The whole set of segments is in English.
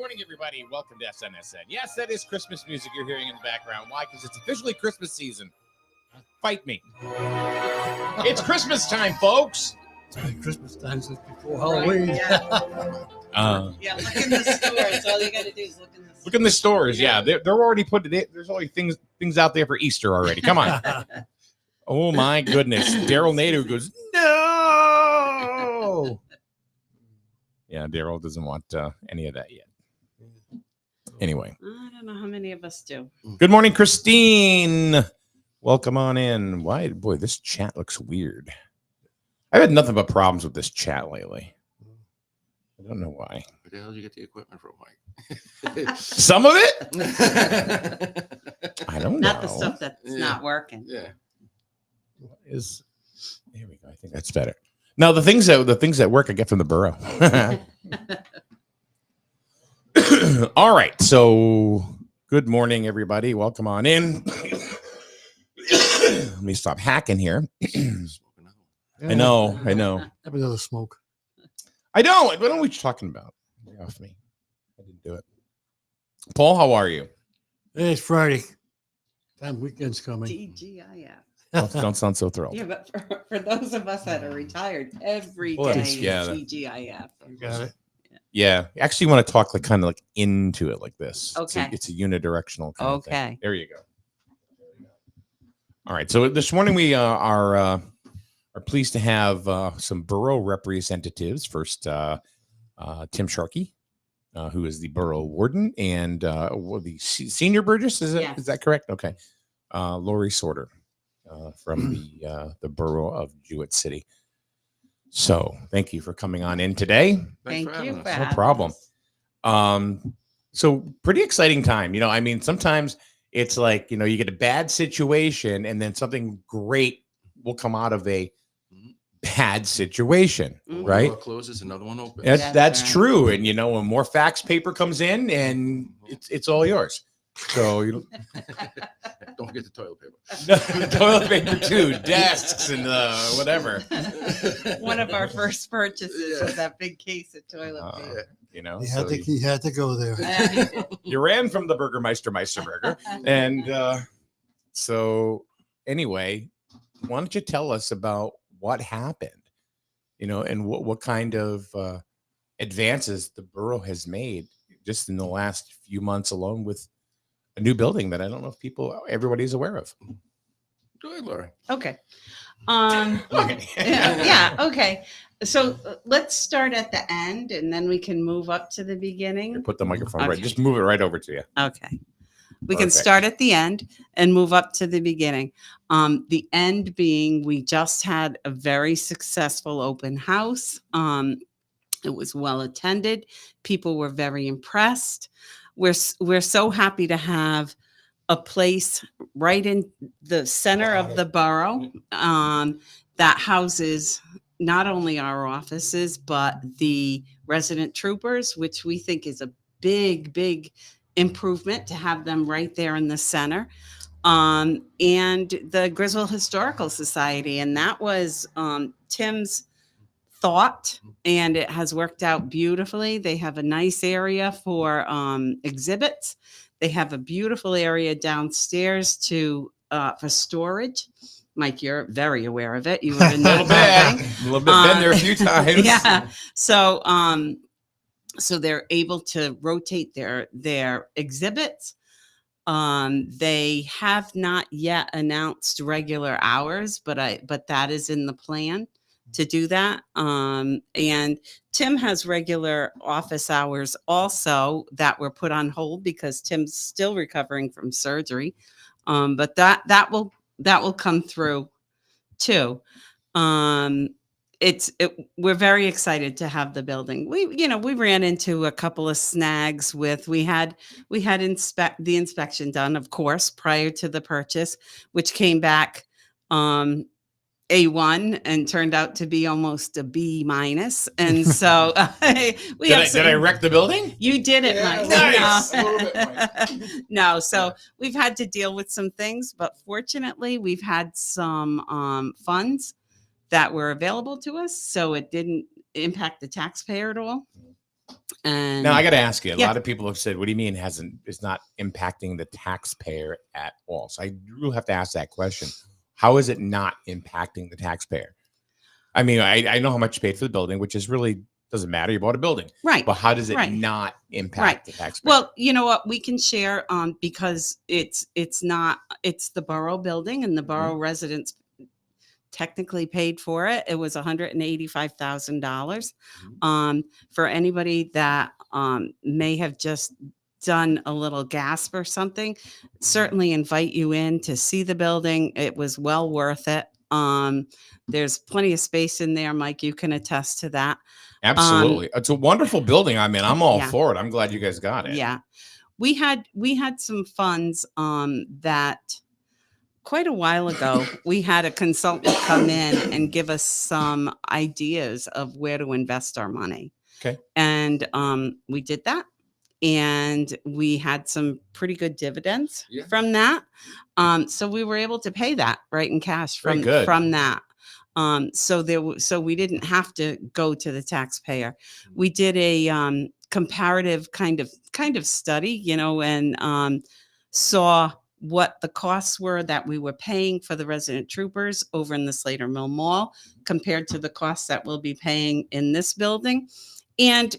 morning, everybody. Welcome to SNSN. Yes, that is Christmas music you're hearing in the background. Why? Because it's officially Christmas season. Fight me. It's Christmas time, folks. It's been Christmas time since before Halloween. Right, yeah, look in the stores. All you got to do is look in the stores. Look in the stores. Yeah, they're already put it. There's already things out there for Easter already. Come on. Oh my goodness. Daryl Nader goes, no. Yeah, Daryl doesn't want any of that yet. Anyway. I don't know how many of us do. Good morning, Christine. Welcome on in. Why, boy, this chat looks weird. I've had nothing but problems with this chat lately. I don't know why. Where the hell did you get the equipment from, Mike? Some of it? I don't know. Not the stuff that's not working. Yeah. What is? There we go. I think that's better. No, the things that work, I get from the Borough. All right. So, good morning, everybody. Welcome on in. Let me stop hacking here. I know. Have another smoke. I don't. What are we talking about? Lay off me. I didn't do it. Paul, how are you? Hey, it's Friday. Time weekend's coming. TGIF. Don't sound so thrilled. Yeah, but for those of us that are retired, every Well, day it's- yeah. is TGIF. You got it. Yeah. I actually want to talk kind of into it like this. Okay. It's a unidirectional kind of thing. Okay. There you go. All right. So this morning we are pleased to have some borough representatives. First, Tim Sharkey, who is the borough warden, and the senior Burgess. Is that correct? Okay. Laurie Sorder from the borough of Jewett City. So thank you for coming on in today. Thank you. No problem. So pretty exciting time. I mean, sometimes it's like, you get a bad situation and then something great will come out of a bad situation, right? One closes, another one opens. That's right. true. And, when more fax paper comes in and it's all yours. So Don't forget the toilet paper. toilet paper too, desks and whatever. One of our first purchases was that big case of toilet paper. He had to go there. You ran from the Burgermeister Meisterburger. And so anyway, why don't you tell us about what happened, and what kind of advances the borough has made just in the last few months alone with a new building that I don't know if everybody's aware of. Go ahead, Laurie. Okay. Okay. Yeah. Okay. So let's start at the end and then we can move up to the beginning. Put the microphone right. Okay. Just move it right over to you. Okay. We can Perfect. start at the end and move up to the beginning. The end being we just had a very successful open house. It was well attended. People were very impressed. We're so happy to have a place right in the center of the borough that houses not only our offices, but the resident troopers, which we think is a big, big improvement to have them right there in the center. And the Griswold Historical Society. And that was Tim's thought, and it has worked out beautifully. They have a nice area for exhibits. They have a beautiful area downstairs for storage. Mike, you're very aware of it. You were in A little bit. Been there a few times. Yeah. So they're able to rotate their exhibits. They have not yet announced regular hours, but that is in the plan to do that. And Tim has regular office hours also that were put on hold because Tim's still recovering from surgery. But that will come through too. We're very excited to have the building. We ran into a couple of snags we had the inspection done, of course, prior to the purchase, which came back A1 and turned out to be almost a B-. And so did I wreck the building? You did it, Yeah, Mike. nice. No. A little bit, Mike. No, so we've had to deal with some things, but fortunately we've had some funds that were available to us, so it didn't impact the taxpayer at all. And Now I got to ask you. A Yeah. lot of people have said, "What do you mean is not impacting the taxpayer at all?" So I do have to ask that question. How is it not impacting the taxpayer? I mean, I know how much you paid for the building, which is really doesn't matter. You bought a building, right. but how does it Right. not impact the taxpayer? Well, you know what, we can share because it's the borough building, and the borough residents technically paid for it. It was $185,000. For anybody that may have just done a little gasp or something, certainly invite you in to see the building. It was well worth it. There's plenty of space in there, Mike. You can attest to that. Absolutely, it's a wonderful building. I mean, I'm all Yeah. for it. I'm glad you guys got it. Yeah. We had some funds that quite a while ago, we had a consultant come in and give us some ideas of where to invest our money. Okay. And we did that. And we had some pretty good dividends Yeah. from that. So we were able to pay that right in cash Very good. from that. So we didn't have to go to the taxpayer. We did a comparative kind of study, you know, and saw what the costs were that we were paying for the resident troopers over in the Slater Mill Mall compared to the costs that we'll be paying in this building. And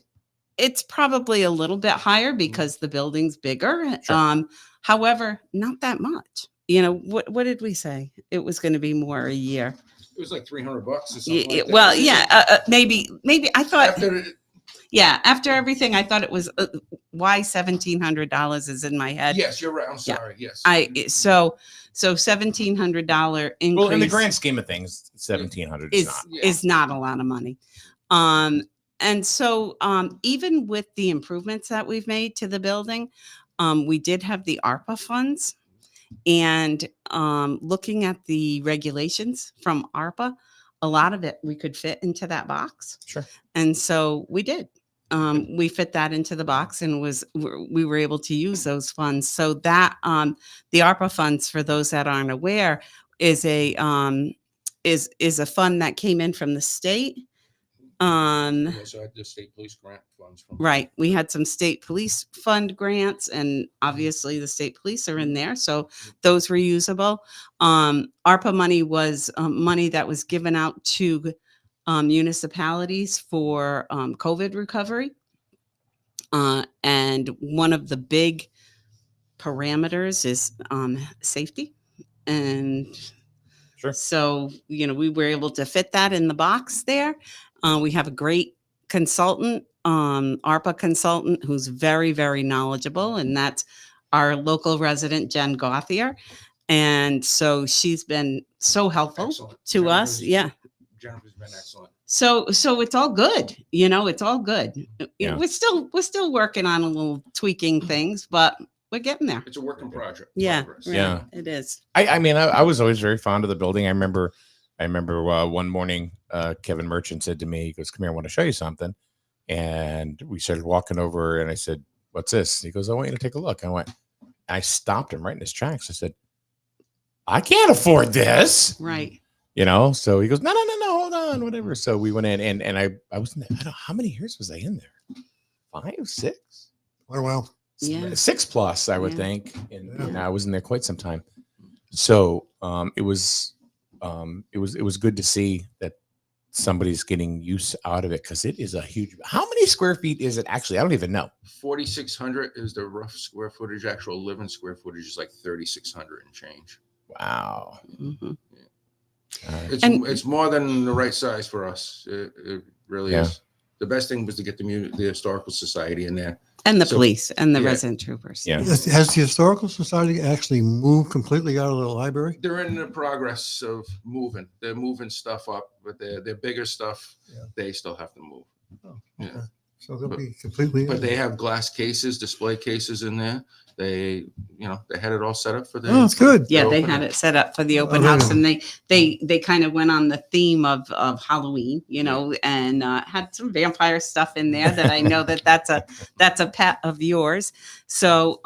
it's probably a little bit higher because the building's bigger. Sure. However, not that much. You know, what did we say? It was going to be more a year. It was like $300 or something like that. Well, yeah, maybe I thought, After after everything, I thought it was why $1,700 is in my head. yes, you're right. I'm Yeah. sorry. Yes. So $1,700 increase. Well, in the grand scheme of things, 1,700 is not. is not a lot of money. And so even with the improvements that we've made to the building, we did have the ARPA funds, and looking at the regulations from ARPA, a lot of it we could fit into that box. Sure. And so we did. We fit that into the box, and we were able to use those funds. So that the ARPA funds, for those that aren't aware, is a fund that came in from the state. We also had the state police grant funds from. Right. We had some state police fund grants, and obviously the state police are in there. So those were usable. ARPA money was money that was given out to municipalities for COVID recovery. And one of the big parameters is safety. And Sure. so, you know, we were able to fit that in the box there. We have a great consultant, ARPA consultant, who's very, very knowledgeable, and that's our local resident, Jen Gothier. And so she's been so helpful Excellent. to us. Yeah. Jennifer's been excellent. So it's all good. You know, it's all good. Yeah. We're still working on a little tweaking things, but we're getting there. It's a working project. Yeah. progress. Right. Yeah. It is. I mean, I was always very fond of the building. I remember one morning, Kevin Merchant said to me, he goes, "Come here, I want to show you something." And we started walking over, and I said, "What's this?" He goes, "I want you to take a look." I stopped him right in his tracks. I said, "I can't afford this." Right. You know, so he goes, no, hold on, whatever. So we went in, and I was in there. I don't know, how many years was I in there? 5, 6? Oh, well. Yeah. 6+, I would Yeah. think. And I was in there quite some time. So it was good to see that somebody's getting use out of it, because it is a huge. How many square feet is it actually? I don't even know. 4,600 is the rough square footage. Actual living square footage is like 3,600 and change. Wow. Mm-hmm. It's more than the right size for us. It really Yeah. is. The best thing was to get the historical society in there. And the So, police and the yeah. resident troopers. Yeah. Has the Historical Society actually moved completely out of the library? They're in the progress of moving. They're moving stuff up, but their bigger stuff, Yeah. they still have to move. Oh, Yeah. okay. So they'll be completely. But they have glass cases, display cases in there. They had it all set up for the. Oh, it's good. Yeah, they open had it. it set up for the open Oh, house, really? and they kind of went on the theme of Halloween, you know, and had some vampire stuff in there that I know that's a pet of yours. So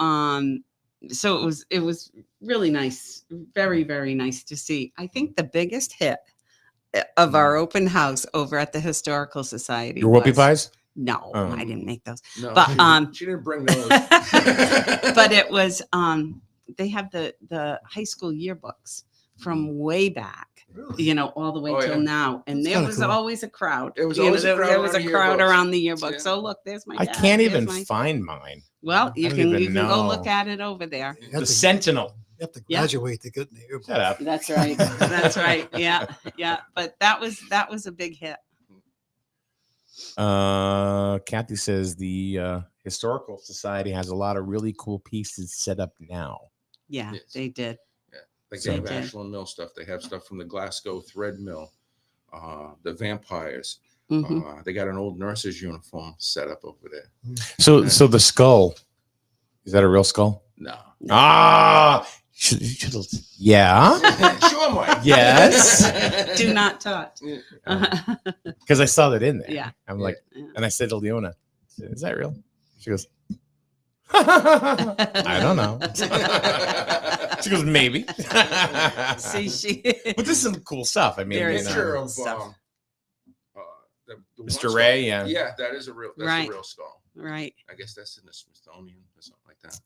it was really nice, very, very nice to see. I think the biggest hit of our open house over at the Historical Society Your whoopie was pies? No, Oh. I didn't make those. No, But she didn't bring those. but it was they have the high school yearbooks from way back, Really? you know, all the way Oh, till yeah. now, and That's there kinda was cool. always a crowd. There was You know, always a crowd there was around a the crowd yearbooks. around the yearbook. Yeah. So look, there's my I dad, can't there's even my- find mine. Well, you don't can even you can go look know. at it over there. You have The to- Sentinel. You have to Yeah. graduate to get in the yearbook. Shut up. That's right. That's right. Yeah, yeah. But that was a big hit. Kathy says the Historical Society has a lot of really cool pieces set up now. Yeah, Yes. they did. Like So- they have They did. Ashland Mill stuff. They have stuff from the Glasgow Thread Mill, the vampires. Mhm. They got an old nurse's uniform set up over there. So the skull, is that a real skull? No. Ah, yeah. Sure, Mike. Yes. Do not touch. Because I saw that in there. Yeah. I'm like, Yeah. and I said to Leona, "Is that real?" She goes, "I don't know." She goes, "Maybe." See, she. But this is some cool stuff. I mean, There you is know, Picture of stuff. the Mr. one Ray, skull. yeah. Yeah, that is a real. That's Right. a real skull. Right. I guess that's in the Smithsonian or something like that.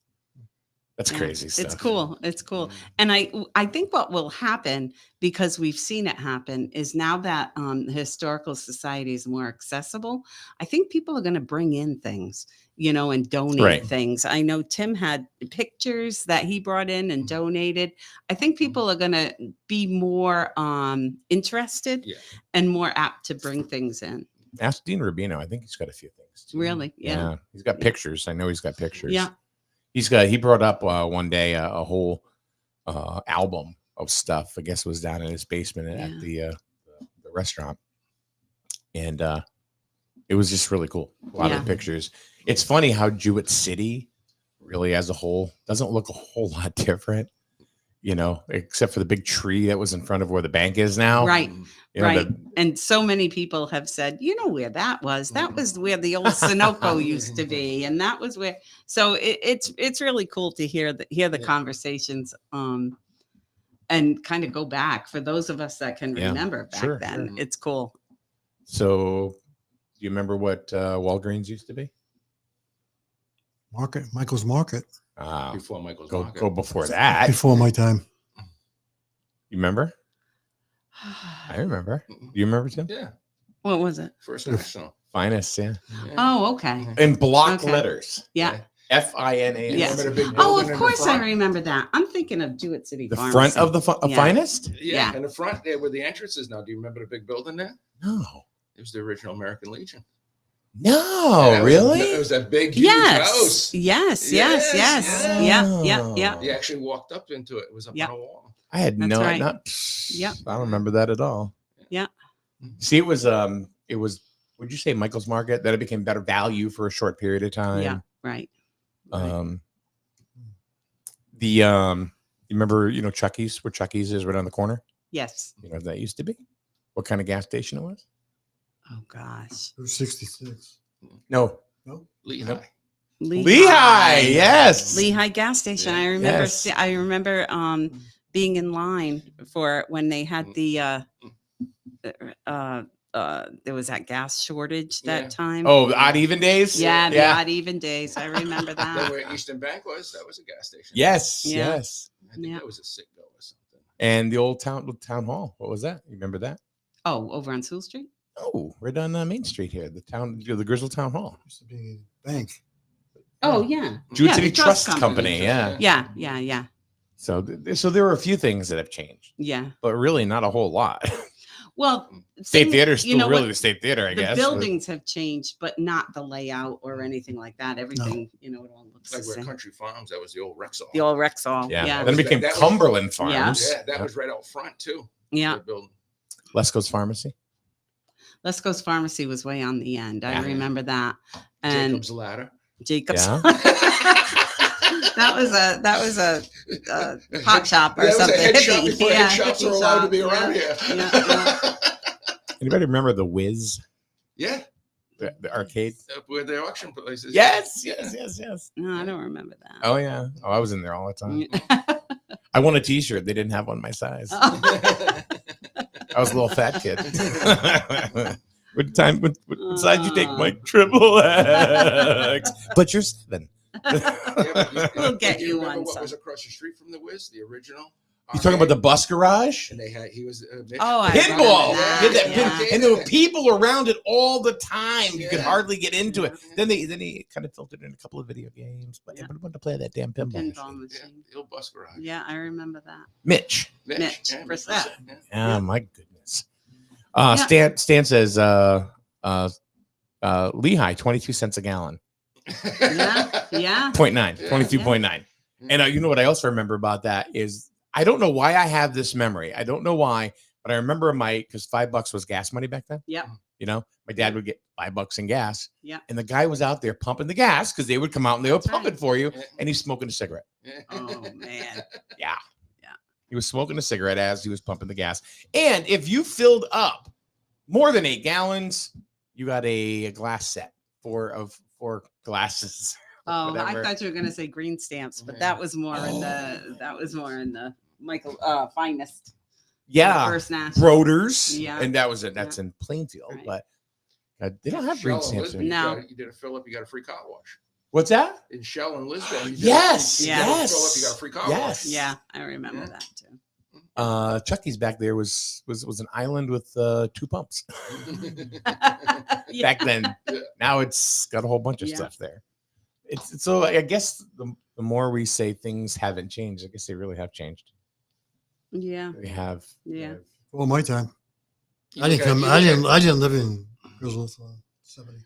That's Yeah. crazy stuff. It's cool. It's cool. And I think what will happen, because we've seen it happen, is now that the historical society is more accessible, I think people are going to bring in things, you know, and donate Right. things. I know Tim had pictures that he brought in and donated. I think people are going to be more interested Yeah. and more apt to bring things in. Ask Dean Rubino. I think he's got a few things. too. Really? Yeah. He's got pictures. I know he's got pictures. Yeah. He brought up one day a whole album of stuff. I guess it was down in his basement at the restaurant, and it was just really cool. A lot of the pictures. It's funny how Jewett City, really as a whole, doesn't look a whole lot different, you know, except for the big tree that was in front of where the bank is now. Right. You know, Right. And so many people have said, you know where that was? That was where the old Sunoco used to be. And that was where, so it's really cool to hear the Yeah. conversations and kind of go back for those of us that can Yeah, remember back sure. then. Sure. It's cool. So, do you remember what Walgreens used to be? Michael's Market. Before Michael's Go Market. go before that. Before my time. You remember? I remember. You remember Tim? Yeah. What was it? First National. Finest, yeah. Yeah. Oh, okay. In block Okay. letters. Yeah. FINAS. Yeah. Remember the big Oh, building of in the course I front? remember that. I'm thinking of Jewett City The Pharmacy. front of the Yeah. finest? Yeah, Yeah. in the front there where the entrance is now. Do you remember the big building there? No. It was the original American Legion. No, Yeah, it was- really? It was that big, huge Yes. house. Yes. Yes. Yes, Yes. yeah. Yeah. Yeah. Yeah. You actually walked up into it. It was up Yeah. on a wall. I had That's no right. not Yep. I don't remember that at all. Yeah. See, it was would you say Michael's Market? That it became better value for a short period of time. Yeah. Right. You remember, you know, Chucky's, where Chucky's is right on the corner? Yes. You know what that used to be? What kind of gas station it was? Oh gosh. It was 66. No. Lehigh. Lehigh, yes. Lehigh gas station. Yeah. I remember. Yes. I remember being in line for when they had the there was that gas shortage that Yeah. time. Oh, the odd even days? yeah, the Yeah. odd even days. I remember Then that. where Eastern Bank was, that was a gas station. Yes, Yeah. yes. I think Yeah. that was a Citgo or something. And the old town hall. What was that? You remember that? Oh, over on Sewell Street. Oh, right on Main Street here. The Grizzle Town Hall. Used to be a bank. Oh yeah. Jewett Yeah, City the Trust trust Company. company. Yeah. Yeah. Yeah. Yeah. So there were a few things that have changed, Yeah. but really not a whole lot. Well, State things- Theater's still you know really what? the State Theater, I The guess. but- buildings have changed, but not the layout or anything like that. Everything, you know, it all looks Like the where same. Country Farms, that was the old Rexall. The old Rexall. Yeah. Yeah. Then it became That was- Cumberland Farms. Yeah, that was right out front too. Yeah. The building. Lesco's Pharmacy. Lesco's Pharmacy was way on the end. I Yeah. remember that. And Jacob's Ladder. Jacob's. Yeah. that was a pot shop or That was something. a head shop hippie. before Yeah, head shops hippie were allowed to shop. be around Yeah. here. Yeah, Anybody remember the Wiz, Yeah, the arcade? up where the auction places. Yes. No, I don't remember that. Oh yeah. Oh, I was in there all the time. Yeah. I won a T-shirt. They didn't have one my size. Oh. I was a little fat kid. What time? What side you take, Mike? Triple X. But you're 7. We'll get Do you remember one. what Son. was across the street from the Wiz, the original? You talking about the bus garage? And he was Oh, I Pinball. remember Yeah, that, that yeah. pin- and there were people around it all the time. You could Yeah. hardly get into it. Yeah. Then he kind of filtered in a couple of video games, but Yeah. I wanted to play that damn pinball. Pinball machine. Yeah, machine. the old bus garage. Yeah, I remember that. Mitch. Mitch, Yeah, Brissette. yeah. Oh my goodness. Yeah. Stan says Lehigh 22 cents a gallon. Yeah, yeah. 0.9, Yeah. 22.9. And you know what I also remember about that is I don't know why I have this memory. I don't know why, but I remember because $5 was gas money back then. Yep. You know, my dad would get $5 in gas. Yeah. And the guy was out there pumping the gas because they would come out and they would That's pump right. it for you. Yeah. And he's smoking a cigarette. Oh man. Yeah. Yeah. He was smoking a cigarette as he was pumping the gas. And if you filled up more than 8 gallons, you got a glass set of 4 glasses. Oh, Whatever. I thought you were gonna say green stamps, but Yeah. that was more in the Michael Finest. Yeah. First National. Broders. Yeah. And that's in Plainfield, Right. but they don't have green Shell and stamps. Lisbon, anymore. No. you did a fill up, you got a free car wash. What's that? In Shell and Lisbon, you did Yes. you did a Yes. fill up, you got a free car Yes. Yeah, I remember Yeah. that too. Chucky's back there was an island with 2 pumps Yeah. back then. Yeah. Now it's got a whole bunch of Yeah. stuff there. It's so I guess the more we say things haven't changed, I guess they really have changed. Yeah. They have. Yeah. Well, my time. You I look didn't at- come. you I look didn't. at- I didn't live in Grizzle for 70.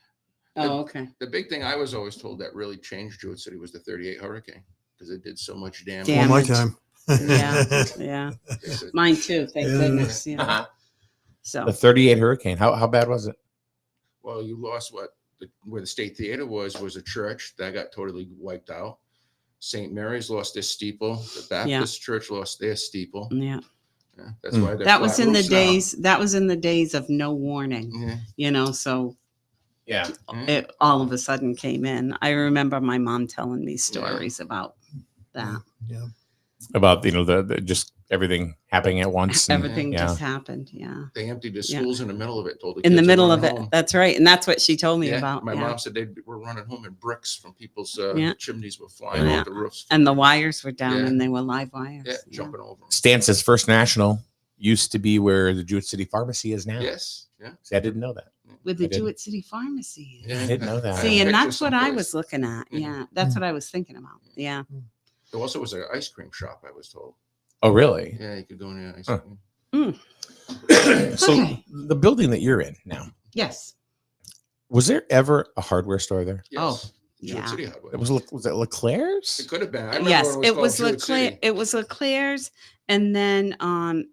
Oh, okay. The big thing I was always told that really changed Jewett City was the 38 hurricane because it did so much damage. Damn. Well, my Damage. time. Yeah. Yeah. They said- Mine too. Thank Yeah. goodness. Yeah. Uh-huh. So The 38 hurricane. How bad was it? Well, you lost where the State Theater was a church that got totally wiped out. St. Mary's lost their steeple. The Baptist church lost their steeple. yeah. Yeah, that's Mm. why they're That was flat in the roofs now. days. That was in the days of no warning. Yeah. You know. So Yeah. it all of a sudden came in. I remember my mom telling me stories about that. Yeah. About the just everything happening at once. and- Everything yeah. just happened. Yeah. They emptied the Yeah. schools in the middle of it. Told the In the kids to middle run of it. home. That's right. And that's what she told me Yeah, about. my yeah. mom said they were running home and bricks from people's Yeah. chimneys were flying Yeah. off the roofs. And the wires were down Yeah. and they were live wires. Yeah, Yeah. jumping over 'em. Stan says First National used to be where the Jewett City Pharmacy is now. Yes. Yeah. See, I didn't know that. With I the didn't. Jewett City Pharmacy. Yeah. I didn't know that. See, and Picture that's what I someplace. was looking at. Mhm. Yeah. That's what I was thinking about. Yeah. There also was an ice cream shop, I was told. Oh, really? Yeah, you could go in there. Ice Huh. cream. So Okay. the building that you're in now, Yes. was there ever a hardware store there? Yes. Oh, Jewett yeah. City Hardware. It was it Leclerc's? It could have been. I remember Yes. when It was called Jewett Leclerc. City. It was Leclerc's. And then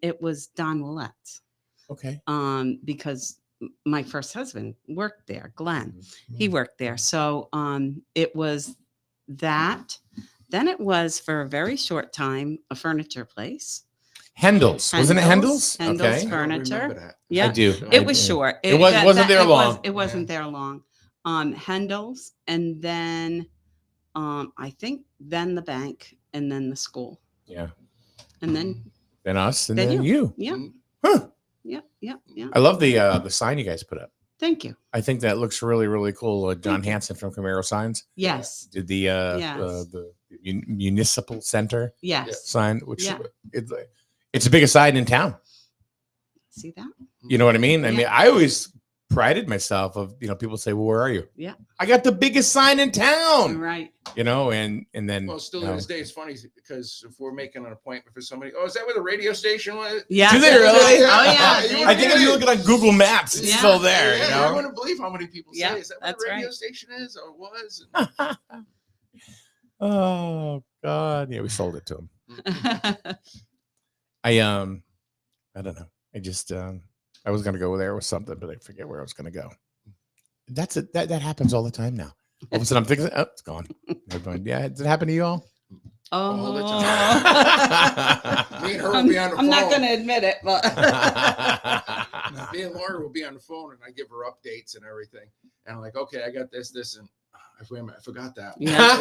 it was Don Willette's. Okay. Because my first husband worked there, Glenn. Mm-hmm. He worked there. So it was that. Then it was for a very short time a furniture place. Hendel's. Wasn't it Hendel's. Hendel's? Hendel's Okay. I don't furniture. remember that. Yeah. I do. It I was do. short. It wasn't there long. It wasn't Yeah. there long. Hendel's, and then I think then the bank, and then the school, Yeah. and then Then us, and Then then you. yeah, Mm. Huh. yeah. I love the sign you guys put up. Thank you. I think that looks really, really cool. John Hanson from Camaro Signs Yes, did the Yes. the municipal center yes. sign, which Yeah. it's the biggest sign in town. See that? You know what I mean? I Yeah. mean, I always prided myself of people say, "Well, where are you?" Yeah. I got the biggest sign in town. Right. And then Well, still you to know, this day, it's funny because if we're making an appointment for somebody, oh, is that where the radio station was? Yeah. Do they really? Oh yeah. You I think if you look on Google Maps, it's Yeah. still there. Yeah, You I know. wouldn't believe how many people Yeah, say, is that where that's the radio right. station is or was? Oh God, yeah, we sold it to him. I don't know. I just I was gonna go there with something, but I forget where I was gonna go. That's it. That happens all the time now. All of a sudden, I'm thinking, oh, it's gone. Never mind. Yeah, did it happen to you all? All the Oh. Me and her will be on the phone. I'm not going to admit it, but Me and Laurie will be on the phone and I give her updates and everything. And I'm like, okay, I got this, and wait a minute, I forgot that. Yeah.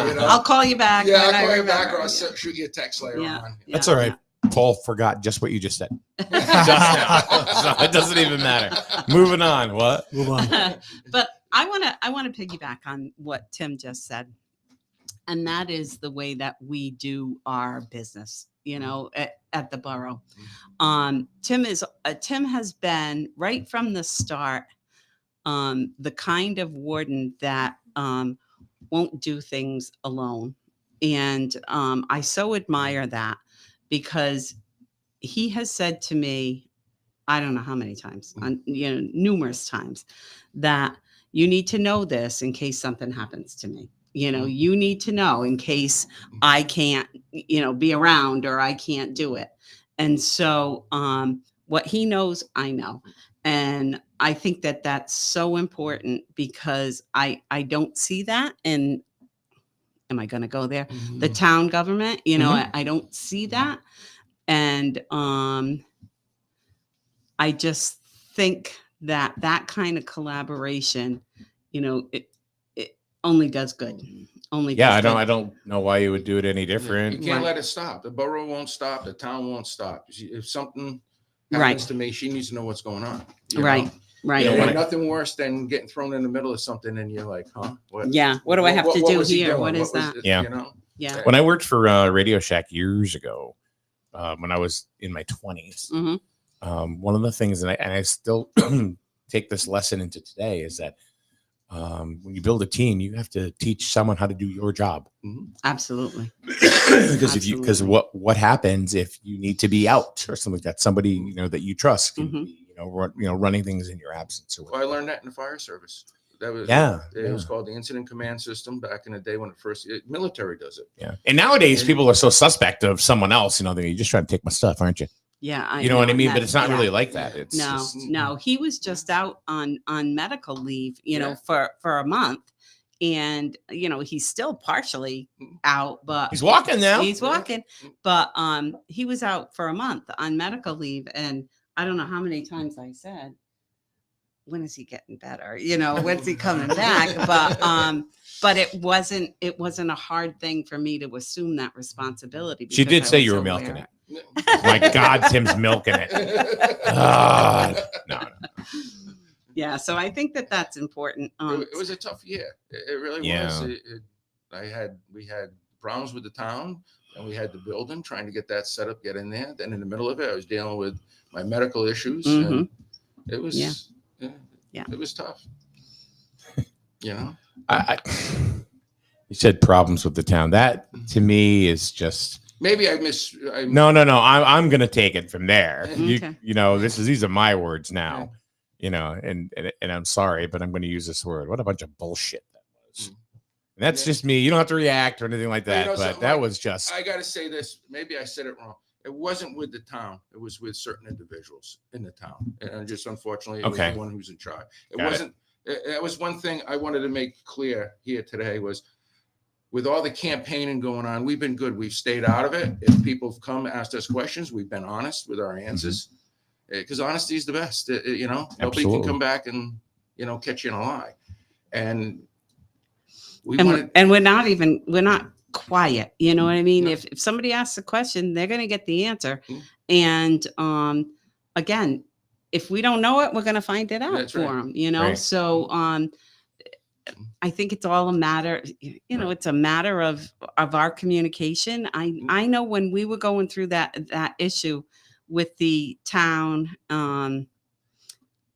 You know? I'll call you back. Yeah, when I'll I call you back or remember. I'll shoot you a text later Yeah. on. Yeah. That's all right. Paul forgot just what you just said. Just now. So it doesn't even matter. Moving on. What? Move on. But I want to piggyback on what Tim just said. And that is the way that we do our business, at the borough. Tim has been right from the start, the kind of warden that won't do things alone. And I so admire that, because he has said to me, I don't know how many times, numerous times, that you need to know this in case something happens to me. You need to know in case I can't, be around, or I can't do it. And so what he knows, I know. And I think that that's so important, because I don't see that. And am I going to go there? The town government, I don't see that. And I just think that kind of collaboration, it only does good. Only Yeah, does I good. don't know why you would do it any different. You can't Right. let it stop. The borough won't stop. The town won't stop. If something Right. happens to me, she needs to know what's going on. Right. Right. You know, when ain't nothing worse than getting thrown in the middle of something and you're like, huh? What? Yeah. What do I have to do was he here? doing? What is was that? it, Yeah. You know? Yeah. When I worked for Radio Shack years ago, when I was in my 20s, Mm-hmm. one of the things, and I still take this lesson into today, is that when you build a team, you have to teach someone how to do your job. Absolutely. Because what happens if you need to be out or something like that? Somebody that you trust can Mhm. be, running things in your absence. Or Well, I learned that in the fire service. That was It was called the incident command system back in the day when military does it. Yeah. And nowadays people are so suspect of someone else. You're just trying to take my stuff, aren't you? Yeah. You know what I mean? and But it's not yeah. really like that. It's No, just, no. He was just out on medical leave, Yeah. for a month. And, he's still partially out, but he's walking now. he's walking. But he was out for a month on medical leave. And I don't know how many times I said, when is he getting better? When's he coming back? But it wasn't a hard thing for me to assume that responsibility. She because did I say was you were aware. milking it. My God, Tim's milking it. No. Yeah, so I think that that's important. It was a tough year. It really was. Yeah. We had problems with the town, and we had the building, trying to get that set up, get in there. Then in the middle of it, I was dealing with my medical issues. And it was, Yeah. it was tough. You said problems with the town. That to me is just Maybe no. I'm gonna take it from there. Okay. These are my words now. And I'm sorry, but I'm going to use this word. What a bunch of bullshit that was. And that's just me. You don't have to react or anything like that. But that was just. I got to say this. Maybe I said it wrong. It wasn't with the town. It was with certain individuals in the town. And just unfortunately, it was the one who's in charge. That was one thing I wanted to make clear here today was, with all the campaigning going on, we've been good. We've stayed out of it. If people have come, asked us questions, we've been honest with our answers. Because honesty is the best. Nobody can come back and catch you in a lie. And we're not quiet. You know what I mean? No. If somebody asks a question, they're going to get the answer. And again, if we don't know it, we're going to find it out That's for right. them. Right. So I think it's all a matter. It's a matter of our communication. I know when we were going through that issue with the town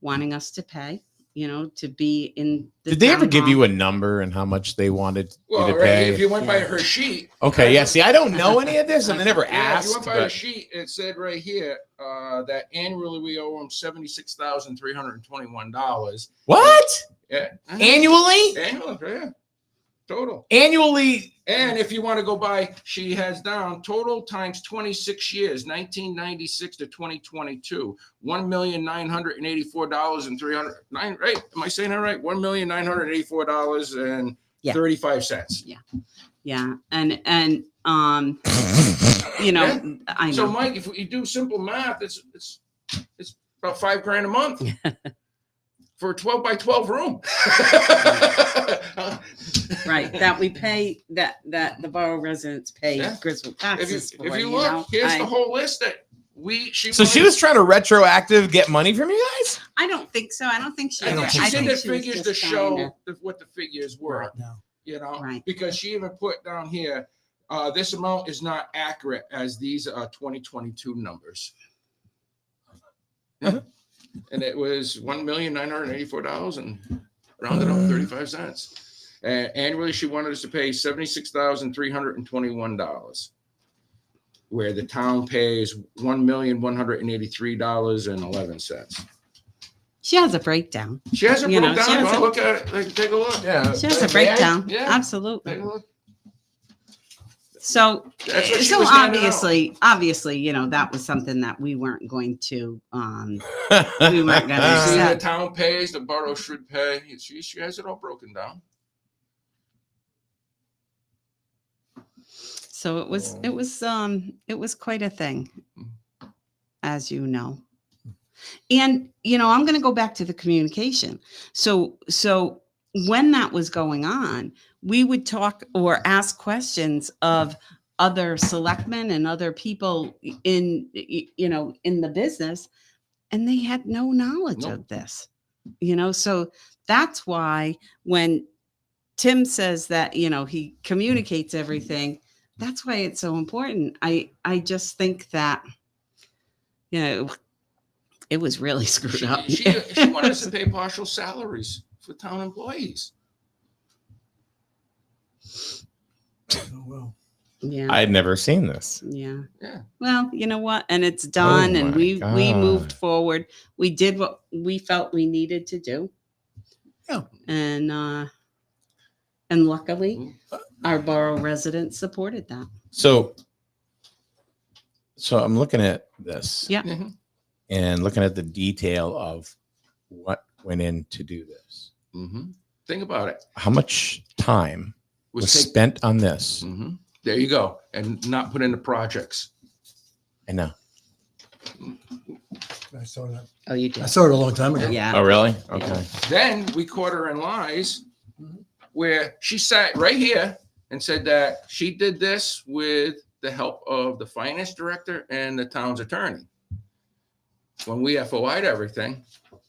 wanting us to pay, to be in the Did they ever town give hall. you a number and how much they wanted Well, you to right, pay? if you went by her sheet. Okay, yeah. See, I don't know any of this, and I never If you asked. went by her But sheet, it said right here that annually we owe them $76,321. what? Yeah. Annually? Annually, yeah. Total. Annually? And if you want to go by, she has down total times 26 years, 1996 to 2022, $1,984,300. Right? Am I saying that right? $1,984.35. Yeah. And I know. So, Mike, if you do simple math, it's about $5,000 a month. for a 12 by 12 room. Right, that we pay, that the borough residents pay Yeah. Griswold If taxes you, for, if you you look, know? here's the whole list that she was trying to retroactive get money from you guys? I don't think so. I don't think she. I don't did. think she so. did the she was figures just to trying show what the figures were, No. you know, Right. because she even put down here, this amount is not accurate as these are 2022 numbers. Yeah. And it was $1,984 and rounded up 35 cents. And annually, she wanted us to pay $76,321, where the town pays $1,183.11. She has a breakdown. She has a You know, breakdown. she has You want a- to look at it? Like, take a look. Yeah. She has a breakdown. Yeah. Absolutely. Take a look. So, That's what she so was handing out. obviously, you know, that was something that we weren't going to, we weren't You gonna see, the accept. town pays, the borough should pay. She has it all broken down. So it was quite a thing, as you know. And, you know, I'm going to go back to the communication. So when that was going on, we would talk or ask questions of other selectmen and other people in, you know, in the business, and they had no knowledge Nope. of this, you know. So that's why when Tim says that, you know, he communicates everything, that's why it's so important. I just think that, you know, it was really screwed up. She wanted us to pay partial salaries for town employees. Oh, well. Yeah. I had never seen this. Yeah. Yeah. Well, you know what? And it's done, and my we moved God. forward. We did what we felt we needed to do. Yeah. And luckily our borough residents supported that. So I'm looking at this. Yeah. Mhm. And looking at the detail of what went in to do this. Mhm. Think about it. How much time was take- spent on this? Mhm. There you go. And not put into projects. I know. I saw that. Oh, you did. I saw it a long time ago. Yeah. Oh, really? Okay. Then we caught her in lies where she sat right here and said that she did this with the help of the finance director and the town's attorney. When we FOI'd everything,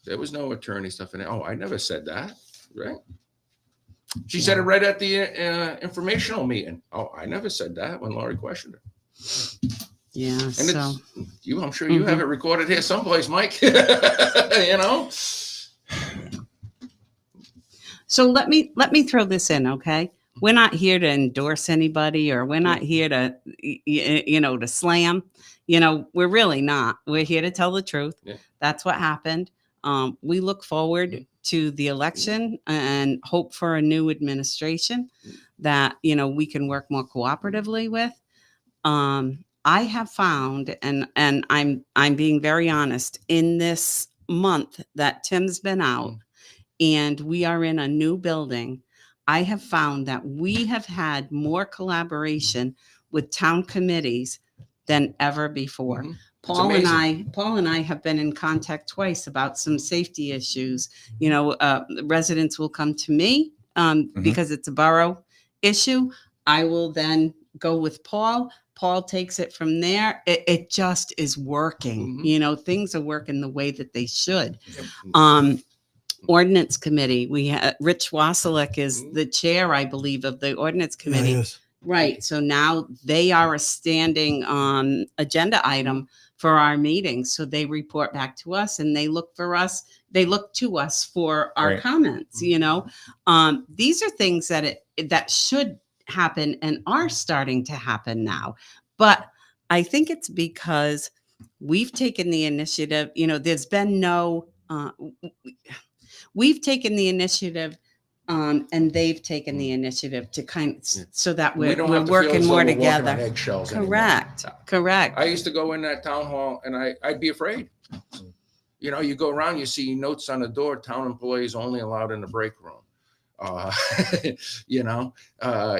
there was no attorney stuff in it. Oh, I never said that, right? She said it right at the informational meeting. Oh, I never said that when Laurie questioned her. Yeah. And So it's you. I'm sure you have it recorded here someplace, Mike. You know. So let me throw this in, okay? We're not here to endorse anybody, or we're not here to, you know, to slam. You know, we're really not. We're here to tell the truth. Yeah. That's what happened. We look forward to the election and hope for a new administration that, you know, we can work more cooperatively with. I have found, and I'm being very honest, in this month that Tim's been out and we are in a new building, I have found that we have had more collaboration with town committees than ever before. Mhm. Paul amazing. and I have been in contact twice about some safety issues. You know, residents will come to me because it's a borough issue. I will then go with Paul. Paul takes it from there. It just is working. Mhm. You know, things are working the way that they should. Yep. Ordinance committee. We have Rich Wasilek is the chair, I believe, of the ordinance committee. Yes. Right. So now they are a standing agenda item for our meetings. So they report back to us and they look for us. They look to us for our Right. comments, you know. These are things that should happen and are starting to happen now. But I think it's because we've taken the initiative. You know, there's been no, we've taken the initiative and they've taken the initiative to so that We we're don't have to feel working as though more we're walking on together. eggshells anymore. Correct. I used to go in that town hall and I'd be afraid. You know, you go around, you see notes on the door, town employees only allowed in the break room. You know,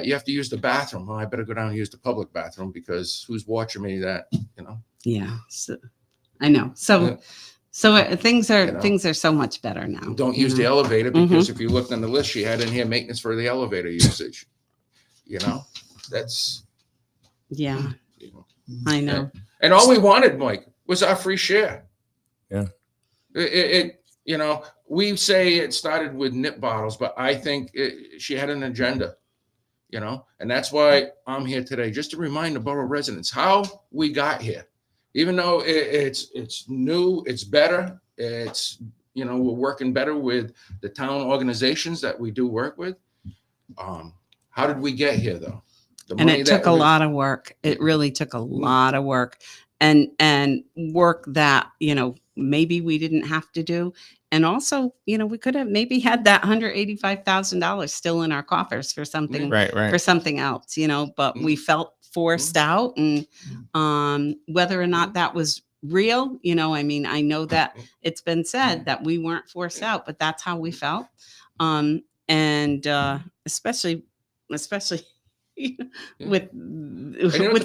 you have to use the bathroom. Well, I better go down and use the public bathroom because who's watching me that, you know? Yeah. So, I know. So So things are You know. things are so much better now. Don't you use the know? elevator because if you looked on the list, she had in here maintenance for the elevator usage. You know, that's, Yeah, you know. I know. And all we wanted, Mike, was our free share. Yeah. You know, we say it started with nip bottles, but I think she had an agenda, you know, and that's why I'm here today, just to remind the borough residents how we got here. Even though it's new, it's better, it's, you know, we're working better with the town organizations that we do work with. How did we get here, though? And it took a lot of work. It really took a lot of work, and work that, you know, maybe we didn't have to do. And also, you know, we could have maybe had that $185,000 still in our coffers for something, Right. for something else, you know, but we felt forced out. And whether or not that was real, you know, I mean, I know that it's been said that we weren't forced out, but that's how we felt. And especially with the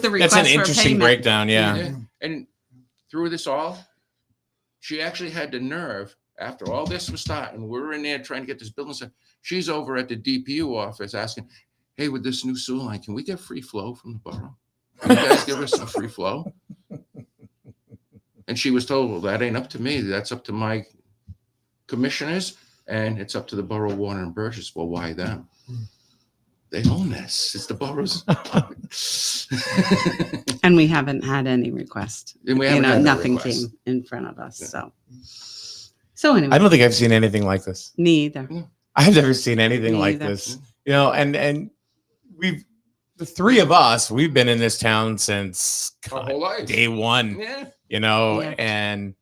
request That's an for interesting payment. breakdown. Yeah. And through this all, she actually had the nerve, after all this was starting, we were in there trying to get this building. She's over at the DPU office asking, hey, with this new sewer line, can we get free flow from the borough? Can you guys give us some free flow? And she was told, well, that ain't up to me. That's up to my commissioners, and it's up to the borough, Warden and Burgess. Well, why them? They own this. It's the borough's. And we haven't had any request. And we haven't You know, had no nothing request. came in front of us. Yeah. So anyway, I don't think I've seen anything like this. neither. I've never seen anything Me like either. this. You know, and the three of us, we've been in this town since Our whole life. day one. Yeah. You know, Yeah. and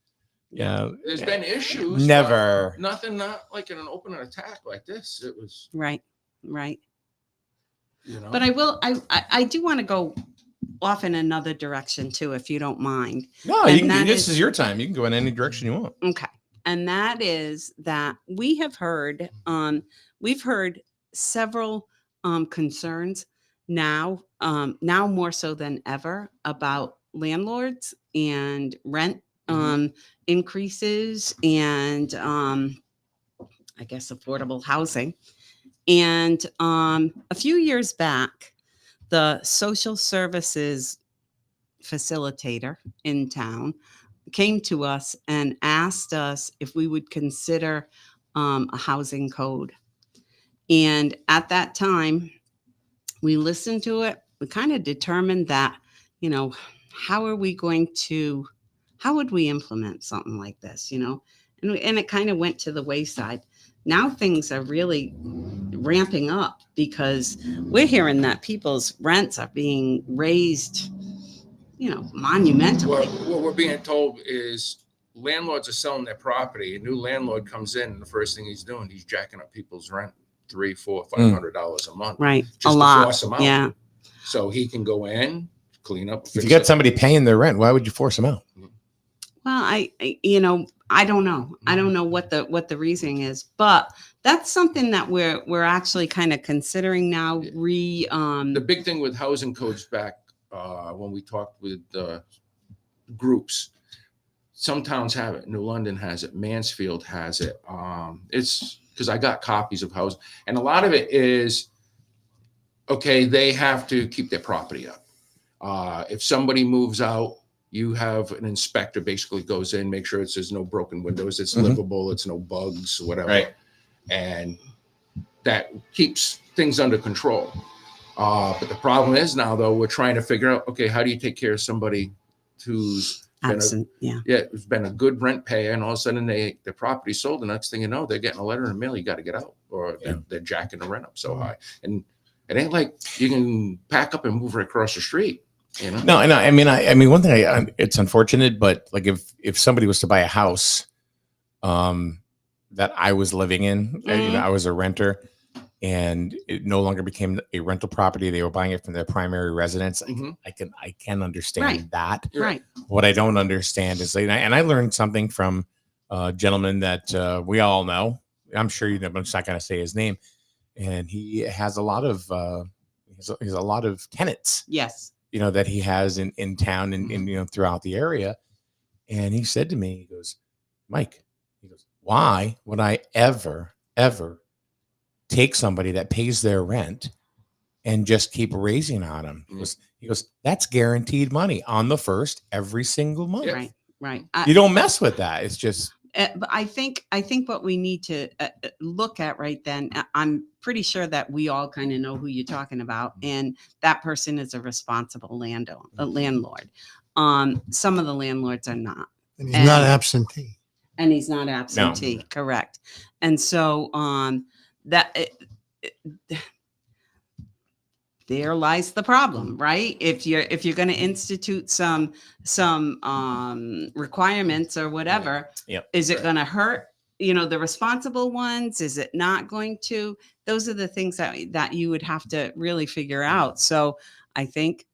you know, There's been issues. never. but Nothing, not like an open attack like this. It was, Right. you know. But I do want to go off in another direction too, if you don't mind. No, And you can. that This is- is your time. You can go in any direction you want. Okay. And that is that we have heard, we've heard several concerns now more so than ever about landlords and rent increases and I guess affordable housing. And a few years back, the social services facilitator in town came to us and asked us if we would consider a housing code. And at that time, we listened to it. We kind of determined that, you know, how would we implement something like this, you know? And it kind of went to the wayside. Now things are really ramping up because we're hearing that people's rents are being raised, you know, monumentally. What we're being told is landlords are selling their property. A new landlord comes in, and the first thing he's doing, he's jacking up people's rent $300, $400, $500 a month. Right. Just A to lot. force them out. Yeah. So he can go in, clean up. If fix you got it. somebody paying their rent, why would you force them out? Well, you know, I don't know. I don't know what the reasoning is, but that's something that we're actually kind of considering now. The big thing with housing codes back when we talked with groups, some towns have it. New London has it. Mansfield has it. It's because I got copies of housing, and a lot of it is okay. They have to keep their property up. If somebody moves out, you have an inspector basically goes in, make sure there's no broken windows, it's livable, it's no bugs, whatever. Right. And that keeps things under control. But the problem is now, though, we're trying to figure out, okay, how do you take care of somebody who's absent? who's been a good rent payer, and all of a sudden their property sold. The next thing you know, they're getting a letter in the mail, you got to get out, or they're jacking the rent up so high. And it ain't like you can pack up and move right across the street. You know? No, and I mean, one thing it's unfortunate, but like if somebody was to buy a house, that I was living in, you know, I was a renter, and it no longer became a rental property. They were buying it from their primary residence. I can understand that. Right. What I don't understand is, and I learned something from a gentleman that we all know. I'm sure you know, but I'm just not going to say his name. And he has a lot of he's a lot of tenants. Yes. You know, that he has in town and you know, throughout the area. And he said to me, he goes, Mike, he goes, why would I ever take somebody that pays their rent and just keep raising on them? He goes, that's guaranteed money on the first every single month. Yeah. Right. You don't mess with that. It's just. But I think what we need to look at right then, I'm pretty sure that we all kind of know who you're talking about, and that person is a responsible landlord. Some of the landlords are not, And he's not absentee. and he's not absentee. No. Correct. And so there lies the problem, right? If you're going to institute some requirements or whatever, is it going to hurt, the responsible ones? Is it not going to? Those are the things that you would have to really figure out. So I think,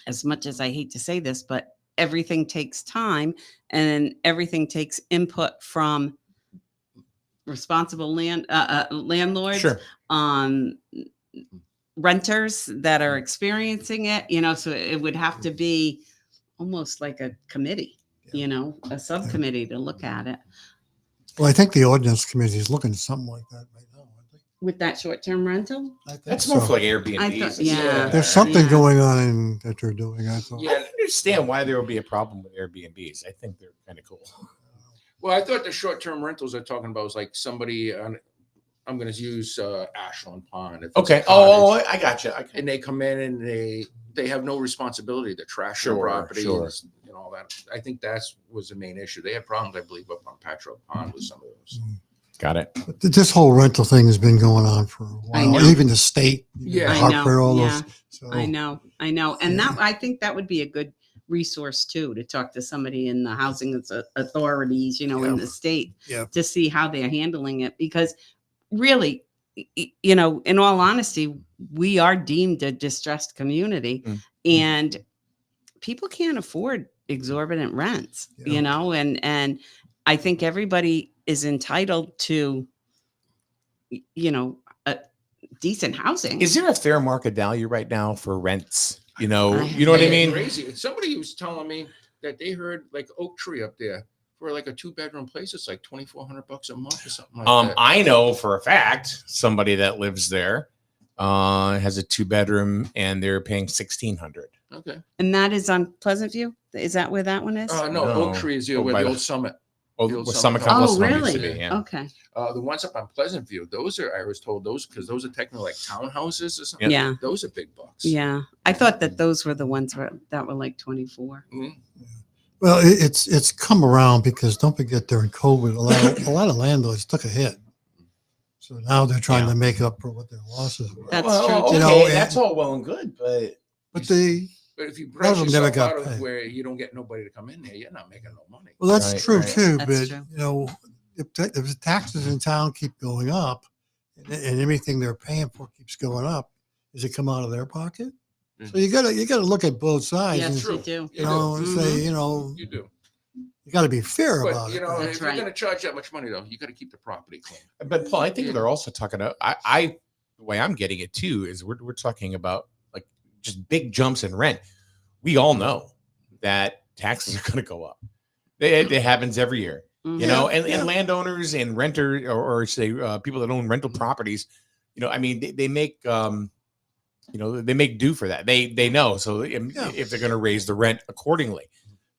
as much as I hate to say this, but everything takes time, and everything takes input from responsible landlords. Sure. Renters that are experiencing it, so it would have to be almost like a committee, a subcommittee to look at it. Well, I think the ordinance committee is looking at something like that right now. I think. With that short-term rental? I think That's so. more for like Airbnb. Yeah. There's something going on that they're doing, I thought. Yeah, I understand why there would be a problem with Airbnbs. I think they're kind of cool. Well, I thought the short-term rentals they're talking about was like somebody on. I'm going to use Ashland Pond. If it's Okay. a cottage, I got you. and they come in and they have no responsibility to trash the property and all that. I think was the main issue. They had problems, I believe, up on Patro Pond with some of those. Got it. But this whole rental thing has been going on for a I while. know. Even the state, Yeah. I know. Harper, all Yeah. those. So, I know. And I think that would be a good resource too, to talk to somebody in the housing authorities, in the state, to see how they're handling it. Because really, in all honesty, we are deemed a distressed community, and people can't afford exorbitant rents, and I think everybody is entitled to, a decent housing. Is there a fair market value right now for rents? You know what I Yeah, mean? Crazy. Somebody was telling me that they heard like Oak Tree up there for like a 2-bedroom place. It's like $2,400 a month or something like that. I know for a fact somebody that lives there has a 2-bedroom and they're paying $1,600. Okay. And that is on Pleasant View? Is that where that one is? No, Oak Tree is where by the the- old Summit. Oh, The old Summit Summit Complex Oh, used really? to be, yeah. Okay. The ones up on Pleasant View, those are, I was told because those are technically like townhouses or something. Yeah. Those are big bucks. Yeah. I thought that those were the ones that were like 24. Mhm. well, it's come around because don't forget during COVID, a lot of landlords took a hit. So now they're trying to make up for what their losses were. That's well, true, okay, too. and- that's all well and good, but But they, But if you of branch them never yourself got out of paid. where you don't get nobody to come in there, you're not making no money. well, that's Right, true right. too. That's But true. if the taxes in town keep going up, and everything they're paying for keeps going up, does it come out of their pocket? So you gotta look at both sides. Yes, and, true. you do. you know, and say you You do. got to be fair But about it. That's if right. you're going to charge that much money, though, you got to keep the property clean. But Paul, I think they're also talking about the way I'm getting it too is we're talking about like just big jumps in rent. We all know that taxes are going to go up. It happens every year, Mhm. and landowners and renters or say people that own rental properties, I mean, they make, they make do for that. They know. So if they're going to raise the rent accordingly,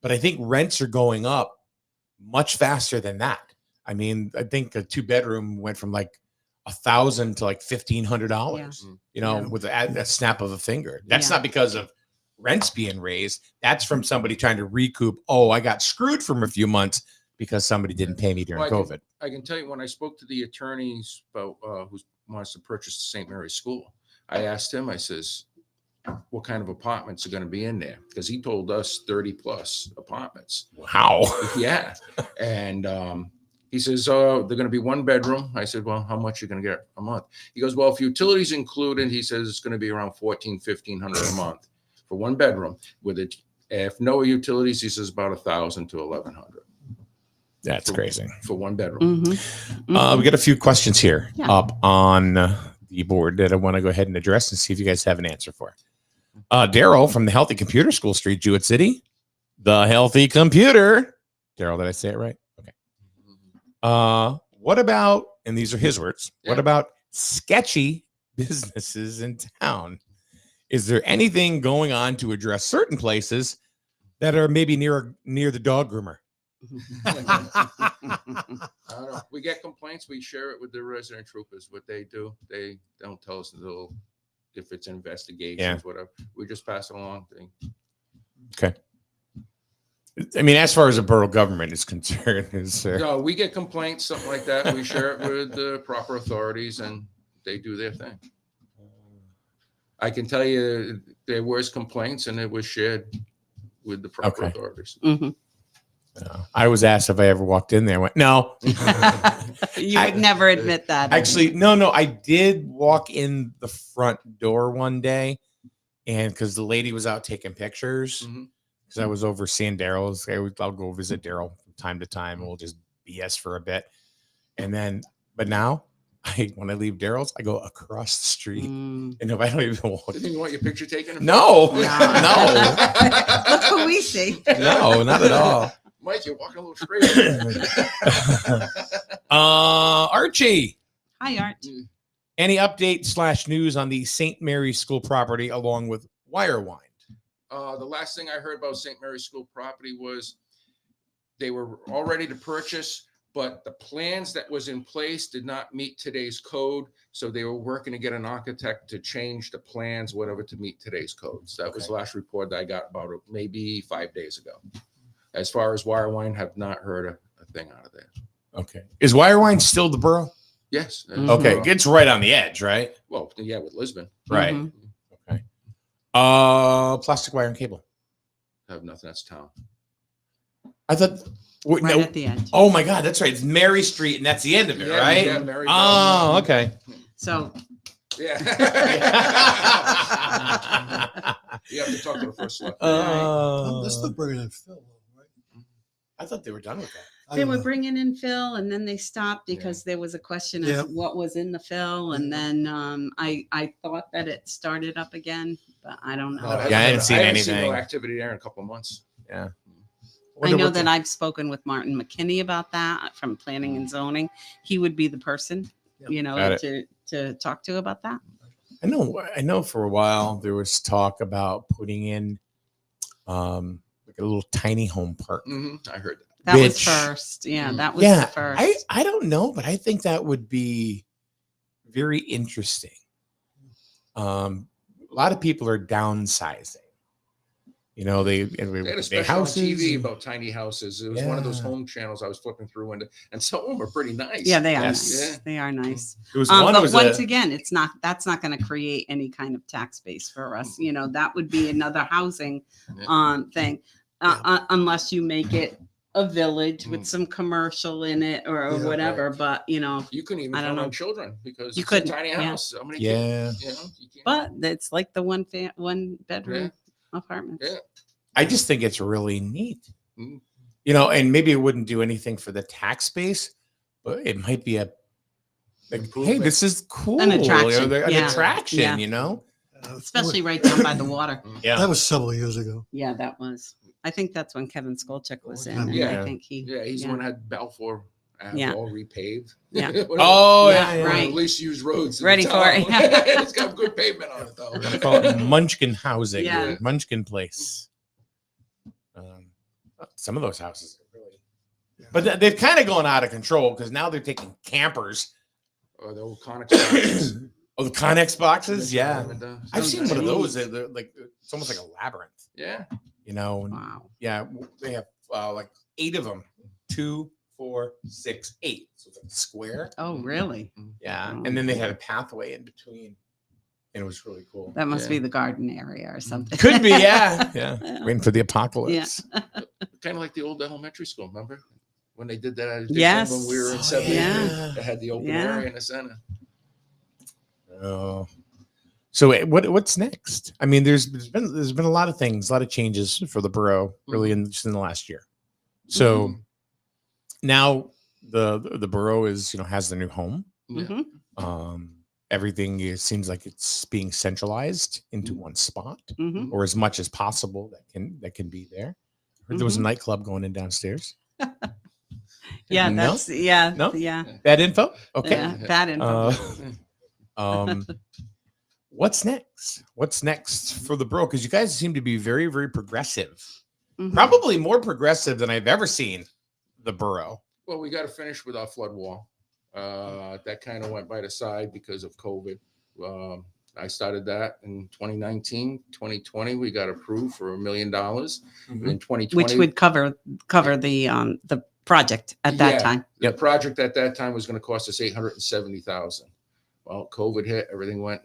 but I think rents are going up much faster than that. I mean, I think a 2-bedroom went from like $1,000 to like $1,500, with a snap of a finger. That's not because of rents being raised. That's from somebody trying to recoup. Oh, I got screwed from a few months because somebody didn't pay me during COVID. I can tell you when I spoke to the attorneys about who wants to purchase the St. Mary's School, I asked him, I says, what kind of apartments are going to be in there? Because he told us 30 plus apartments. Wow. Yeah. And he says, they're going to be 1-bedroom. I said, well, how much are you going to get a month? He goes, well, if utilities included, he says it's going to be around $1,400 a month for 1-bedroom. With it, if no utilities, he says about $1,000 to $1,100. That's crazy. For 1-bedroom. Mhm. We got a few questions here Yeah. up on the board that I want to go ahead and address and see if you guys have an answer for. Daryl from the Healthy Computer School Street, Jewett City. The Healthy Computer. Daryl, did I say it right? Okay. What about, and these are his words, what Yeah. about sketchy businesses in town? Is there anything going on to address certain places that are maybe near the dog groomer? I don't know. We get complaints. We share it with the resident troopers. What they do, they don't tell us until if it's investigations, whatever. We just pass it along. Okay. I mean, as far as the borough government is concerned, No, we get complaints, something like that. We share it with the proper authorities, and they do their thing. I can tell you there was complaints, and it was shared with the proper authorities. Mm-hmm. I was asked if I ever walked in there. I went, no. You would never admit that. Actually, no. I did walk in the front door one day, and because the lady was out taking pictures, because I was overseeing Daryl's. I'll go visit Daryl from time to time. We'll just BS for a bit, and then, but now, when I leave Daryl's, I go across the street, and if I don't even walk. Didn't you want your picture taken? No. Look who we see. No, not at all. Mike, you're walking a little straight. Archie. Hi, Art. Any update / news on the St. Mary's School property along with Wirewind? The last thing I heard about St. Mary's School property was they were all ready to purchase, but the plans that was in place did not meet today's code. So they were working to get an architect to change the plans, whatever, to meet today's codes. That was the last report that I got about it maybe 5 days ago. As far as Wirewind, have not heard a thing out of there. Okay. Is Wirewind still the borough? Yes. Okay. It's right on the edge, right? Well, yeah, with Lisbon. Right. Okay. Plastic wire and cable. I have nothing. That's town. I thought. Right at the end. Oh my God, that's right. It's Mary Street, and that's the end of it, right? Yeah, Mary. Oh, okay. So. Yeah. You have to talk to the first select. They're still bringing in Phil, right? I thought they were done with that. They were bringing in fill, and then they stopped because there was a question of what was in the fill, and then I thought that it started up again, but I don't know. No, I hadn't seen anything. No activity there in a couple of months. Yeah. I know that I've spoken with Martin McKinney about that from Planning and Zoning. He would be the person, to talk to about that. I know for a while there was talk about putting in like a little tiny home park. I heard that. That was first. Yeah, that was the first. I don't know, but I think that would be very interesting. A lot of people are downsizing. You know, they had a special on TV about tiny houses. It was one of those home channels I was flipping through, and some of them are pretty nice. Yeah, they are nice. Yeah. They are nice. It was but once again, that's not going to create any kind of tax base for us. You know, that would be another housing thing, unless you make it a village with some commercial in it or whatever. Right. But you know, you couldn't even count on children because you couldn't. A tiny house. How many kids, you know, but it's like the one bedroom apartment. Yeah, I just think it's really neat. You know, and maybe it wouldn't do anything for the tax base, but it might be a like, hey, this is cool. An attraction. An attraction, you know, especially right down by the water. Yeah, that was several years ago. Yeah, that was. I think that's when Kevin Skolchuk was in. Yeah, I think he's the one that had Balfour all repaved. Yeah. Right. At least use roads. Ready for it. It's got good pavement on it though. We're gonna call it Munchkin housing. Yeah. Munchkin place. Some of those houses are really, but they've kind of gone out of control because now they're taking campers. Or the old Connex boxes. Oh, the Connex boxes. Yeah, I've seen one of those. They're like it's almost like a labyrinth. Yeah. You know, wow. They have like 8 of them, 2, 4, 6, 8. So it's like a square. Oh, really? Yeah. And then they had a pathway in between, and it was really cool. That must be the garden area or something. Could be, yeah. Waiting for the apocalypse. Yeah. Kind of like the old elementary school, remember? When they did that, yes. When we were in 7th grade, they had the open area in the center. Oh. So what's next? I mean, there's been a lot of things, a lot of changes for the borough really just in the last year. So now the borough is, you know, has the new home. Everything seems like it's being centralized into one spot or as much as possible that can be there. I heard there was a nightclub going in downstairs. Yeah, No? that's yeah, No? yeah. Bad info? Okay. Yeah, bad info. Um, what's next? What's next for the borough? Because you guys seem to be very, very progressive. Mhm. Probably more progressive than I've ever seen the borough. Well, we got to finish with our flood wall. That kind of went by the side because of COVID. I started that in 2019, 2020. We got approved for $1 million. In 2020, Which would cover the project at that Yeah. time. the project at that time was going to cost us $870,000. Well, COVID hit, everything went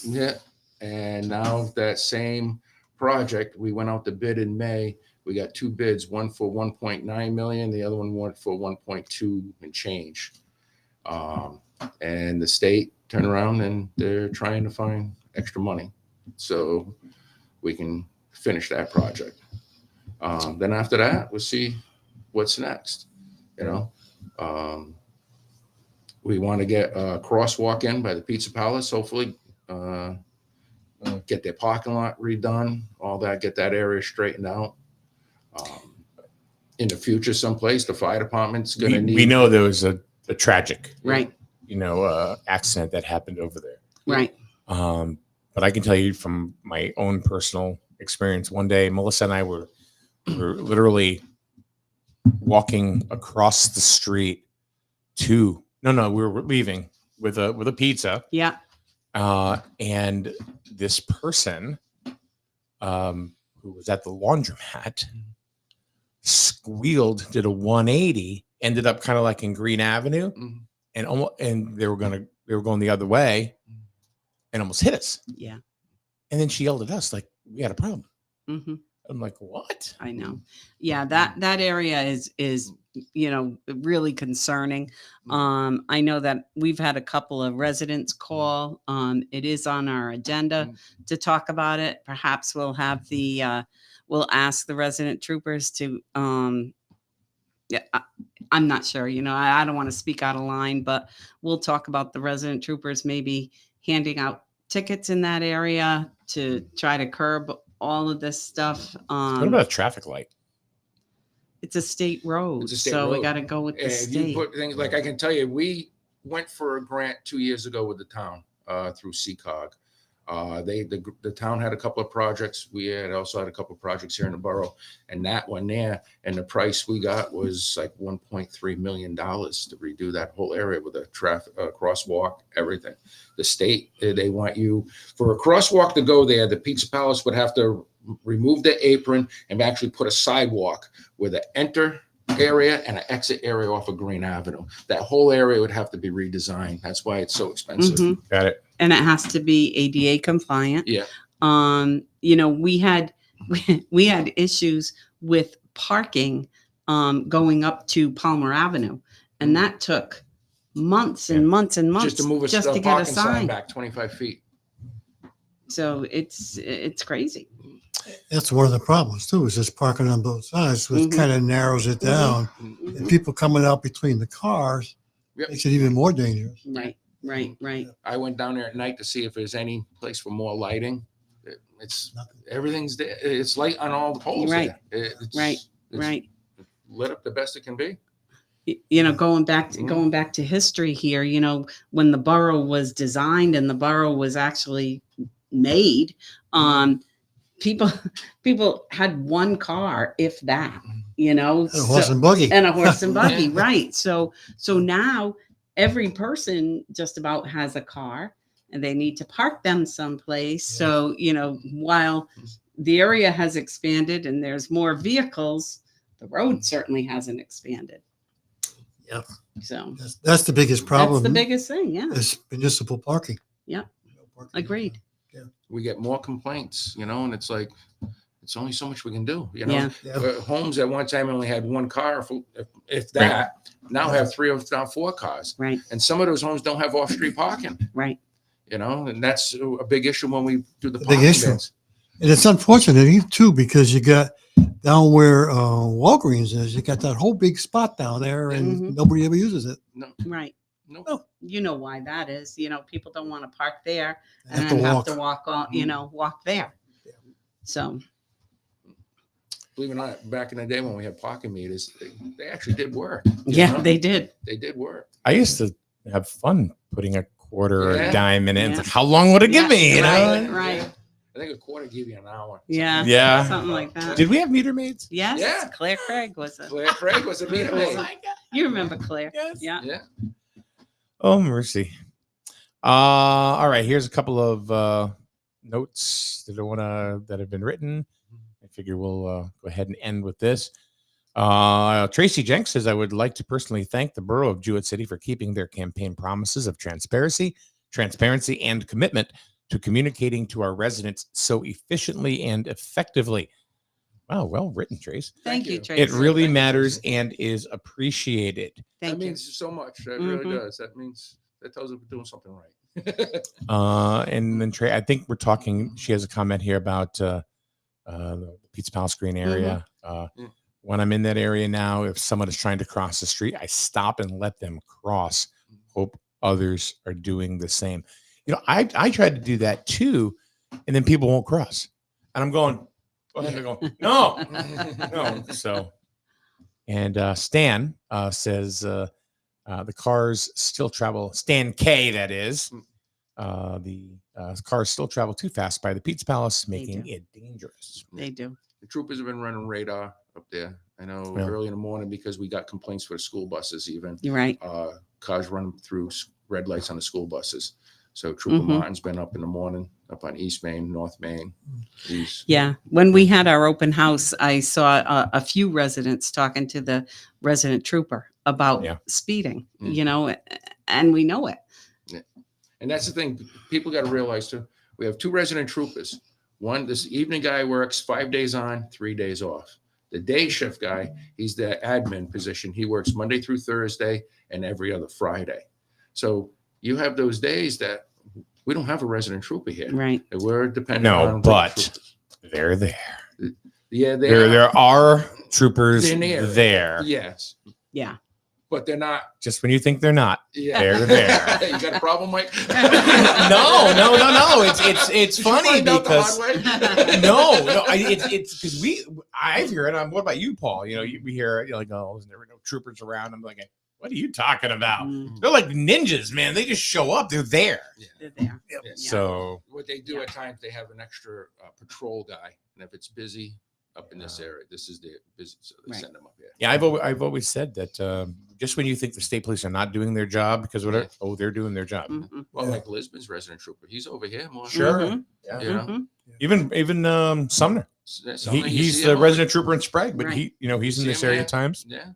yeah. And now that same project, we went out to bid in May. We got 2 bids, one for 1.9 million, the other one went for 1.2 and change. And the state turned around and they're trying to find extra money so we can finish that project. Then after that, we'll see what's next. We want to get a crosswalk in by the Pizza Palace, hopefully. Get their parking lot redone, all that, get that area straightened out. In the future, someplace, the fire department's going to need. We know there was a tragic, Right. accident that happened over there. Right. But I can tell you from my own personal experience, one day, Melissa and I were literally walking across the street we were leaving with a pizza. Yeah. And this person, who was at the laundromat, squealed, did a 180, ended up kind of like in Green Avenue, and they were going the other way, and almost hit us. Yeah. And then she yelled at us like we had a problem. Mm-hmm. I'm like, what? I know. Yeah, that area is really concerning. I know that we've had a couple of residents call. It is on our agenda to talk about it. Perhaps we'll have we'll ask the resident troopers to I'm not sure, I don't want to speak out of line, but we'll talk about the resident troopers maybe handing out tickets in that area to try to curb all of this stuff. What about a traffic light? It's a state road, It's a state so we road. got to go with the And state. you put things like, I can tell you, we went for a grant 2 years ago with the town through CCOG. The town had a couple of projects. We had also had a couple of projects here in the borough, and that one there, and the price we got was like $1.3 million to redo that whole area with a traffic crosswalk, everything. The state, they want you for a crosswalk to go there. The Pizza Palace would have to remove the apron and actually put a sidewalk with an enter area and an exit area off of Green Avenue. That whole area would have to be redesigned. That's why it's so expensive. Mhm. Got it. And it has to be ADA compliant. Yeah. We had issues with parking going up to Palmer Avenue, and that took months and months and months Just to move a to get a parking sign sign. back 25 feet. So it's crazy. That's one of the problems too, is just parking on both sides, which kind of narrows it down. And people coming out between the cars makes it even more dangerous. Right. I went down there at night to see if there's any place for more lighting. It's everything's there. It's light on all the poles. Right. There. Right. Lit up the best it can be. Going back to history here, when the borough was designed and the borough was actually made, people had one car, if that, And a horse and buggy. and a horse and buggy, right? So now every person just about has a car, and they need to park them someplace. So while the area has expanded and there's more vehicles, the road certainly hasn't expanded. Yep. So That's the biggest problem. that's the biggest thing. Yeah. is municipal parking. Yeah. Parking. Agreed. We get more complaints, and it's like, it's only so much we can do. Yeah. Homes at one time only had one car, if that. Now have 3 or 4 cars. Right. And some of those homes don't have off-street parking. Right. And that's a big issue when we do the Big parking issue. bins. And it's unfortunate too, because you got down where Walgreens is, you got that whole big spot down there, and nobody ever uses it. No, Right. no. You know why that is. People don't want to park there They and have to then walk. have to walk on, walk there. So believe it or not, back in the day when we had parking meters, they actually did work. Yeah, know? they did. They did work. I used to have fun putting a quarter or Yeah. a dime in it. Yeah. Like, how long would it give me? You right, know? right. I think a quarter gave you an hour. Yeah, Yeah. something like that. Did we have meter maids? Yes, Yeah. Claire Craig was it? Claire Craig was a meter Oh maid. my You remember Claire? Yes. Yeah. Yeah. Oh, mercy. All right. Here's a couple of notes that have been written. I figure we'll go ahead and end with this. Tracy Jenks says, I would like to personally thank the Borough of Jewett City for keeping their campaign promises of transparency, and commitment to communicating to our residents so efficiently and effectively. Wow, well written, Trace. Thank you, you. Tracy. It really Thank you, matters Tracy. and is appreciated. That Thank you. means so much. That Mhm. really does. That tells us we're doing something right. And then I think we're talking. She has a comment here about the Pizza Palace Green area. Mm. When I'm in that area now, if someone is trying to cross the street, I stop and let them cross. Hope others are doing the same. You know, I try to do that too, and then people won't cross, and I'm going. Go ahead and go. No, no. So, and Stan says the cars still travel. Stan K, that is. The cars still travel too fast by the Pizza Palace, making do. it dangerous. They do. The troopers have been running radar up there. I know Yeah. early in the morning because we got complaints for the school buses even. You're right. Cars running through red lights on the school buses. So Trooper Mhm. Martin's been up in the morning, up on East Main, North Main. Yeah. When we had our open house, I saw a few residents talking to the resident trooper about Yeah. speeding, Mm. you know, and we know it. And that's the thing people got to realize too. We have two resident troopers. One, this evening guy works 5 days on, 3 days off. The day shift guy, he's the admin position. He works Monday through Thursday and every other Friday. So you have those days that we don't have a resident trooper here. Right. We're dependent No, on but troopers. they're there. Yeah, There are troopers They're near. there. Yes, Yeah. but they're not. Just when you think they're not, Yeah, they're there. You got a problem, Mike? No. It's Did you funny find out the because hard way? no, it's because I hear it. What about you, Paul? You know, we hear it, you're like, oh, there's never no troopers around. I'm like, what are you talking about? Mm, They're like ninjas, man. They just show up. They're there. they're there. Yeah. So What they do at times, they have an extra patrol guy, and if it's busy up in this area, this is the busy, so they Right. send them up here. yeah, I've always said that just when you think the state police are not doing their job because whatever, they're doing their job. Mhm. Well, Yeah. like Lisbon's resident trooper, he's over here more. Sure. Mhm. Yeah. You know, Mhm. Even Sumner. So He's the resident trooper in Sprague, but Right. he's in See this him area there? at times. Yeah,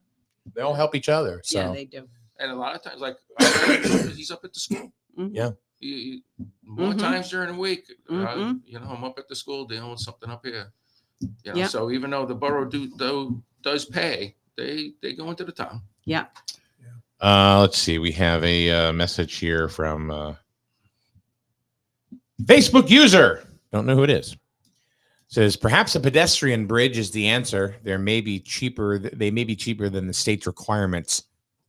They all help each other. So Yeah, they do. and a lot of times, like he's up at the school. Mhm. Yeah. More Mhm. times during the week, Mhm. I'm up at the school dealing with something up here. Yep. So even though the borough does pay, they go into the town. Yeah. let's see. We have a message here from Facebook user. Don't know who it is. Says perhaps a pedestrian bridge is the answer. They may be cheaper than the state's requirements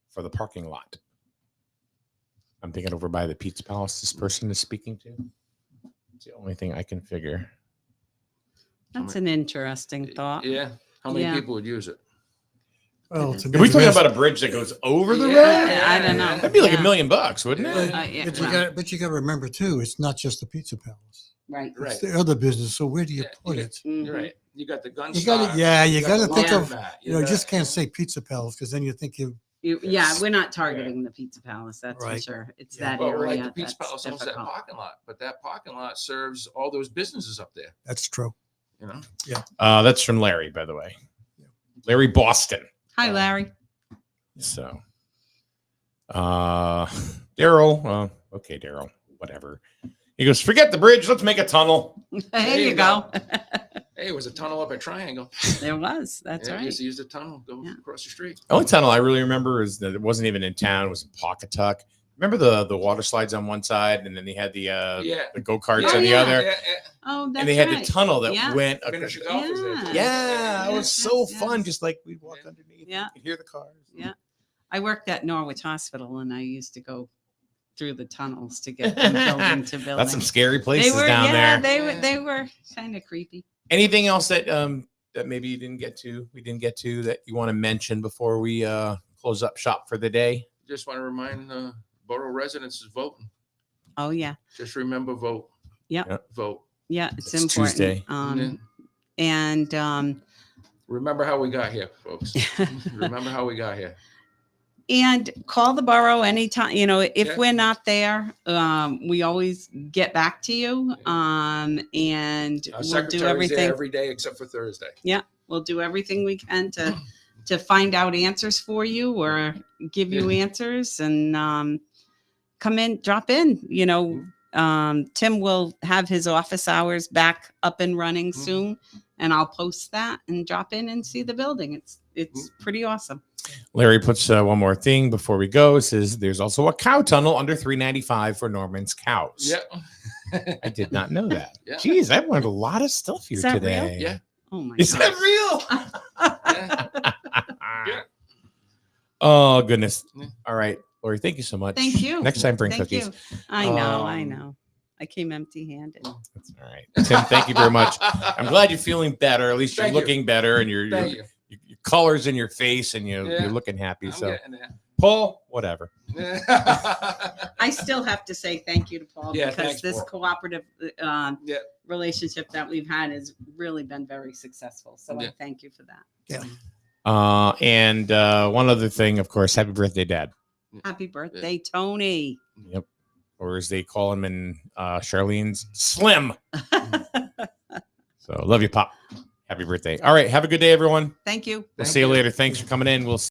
for the parking lot. I'm thinking over by the Pizza Palace. This person is speaking to. It's the only thing I can figure. That's an interesting thought. Yeah. How many Yeah. people would use it? Well, it's a Are we big talking risk. about a bridge that goes over the Yeah. road? I don't know. That'd be like Yeah. $1 million, wouldn't it? Yeah. Yeah, But well, you got to remember too, it's not just the Pizza Palace. right. Right. It's the other business. So where do you Yeah, put yeah. it? Mhm. You're right. You got the gun. You got to, stock, yeah, you got to the think Yeah. of, laundromat, you got- just can't say Pizza Palace because then you think you, Yeah, we're not targeting the Pizza Palace. That's for Right. sure. It's Yeah. that Well, area. like the Pizza that's Palace owns that difficult. parking lot, but that parking lot serves all those businesses up there. that's true. You know, That's from Larry, by the way. Larry Boston. Hi, Larry. So, Daryl. Okay, Daryl. Whatever. He goes, forget the bridge. Let's make a tunnel. There you you go. hey, it was a tunnel up at Triangle. There was. That's Yeah, right. Used to use the tunnel, go Yeah. across the street. The only tunnel I really remember is that it wasn't even in town. It was in Pawcatuck. Remember the water slides on one side, and then they had the Yeah. go karts Oh, on the yeah. other, Oh, that's and they had right. the tunnel that Yeah. went. Miniature golf is there. Yeah. too. Yeah, it was Yes, so yes, fun. yes. Just like we'd walk Yeah. underneath. Yeah. You could hear the cars. Yeah. I worked at Norwich Hospital, and I used to go through the tunnels to get from building to building. That's some scary They places were, down yeah, there. they were kind of creepy. Anything else that that maybe we didn't get to that you want to mention before we close up shop for the day? Just want to remind Borough residents is voting. Oh yeah. Just remember, vote. Yep. Vote. Yeah, it's It's important. Tuesday. And remember how we got here, folks. Remember how we got here. And call the borough anytime, if Yeah. we're not there, we always get back to you. And Our we'll do secretary's everything. there every day except for Thursday. We'll do everything we can to find out answers for you or give you answers, and come in, drop in. Tim will have his office hours back up and running soon, and I'll post that and drop in and see the building. It's pretty awesome. Larry puts one more thing before we go. It says there's also a cow tunnel under 395 for Norman's cows. Yeah. I did not know that. Yeah. Jeez, I've learned a lot of stuff here Is that today. real? Yeah. Oh my Is God. that real? Yeah. Yeah. Oh, goodness. Yeah. All right. Lori, thank you so much. Thank you. Next time, bring Thank cookies. you. I know. I Um, know. I came empty-handed. That's all right. Tim, thank you very much. I'm glad you're feeling better. At least you're Thank you. looking better, and your colors in your face, and you're looking happy. I'm So, getting there. Paul, whatever. I still have to say thank you to Paul, Yeah, because thanks, this Paul. cooperative relationship that we've had has really been very successful. So I thank you for that. Yeah. And one other thing, of course, happy birthday, Dad. Happy birthday, Tony. Yep. Or as they call him in Charlene's, Slim. So love you, Pop. Happy birthday. All right. Have a good day, everyone. Thank you. We'll see you later. Thanks for coming in. We'll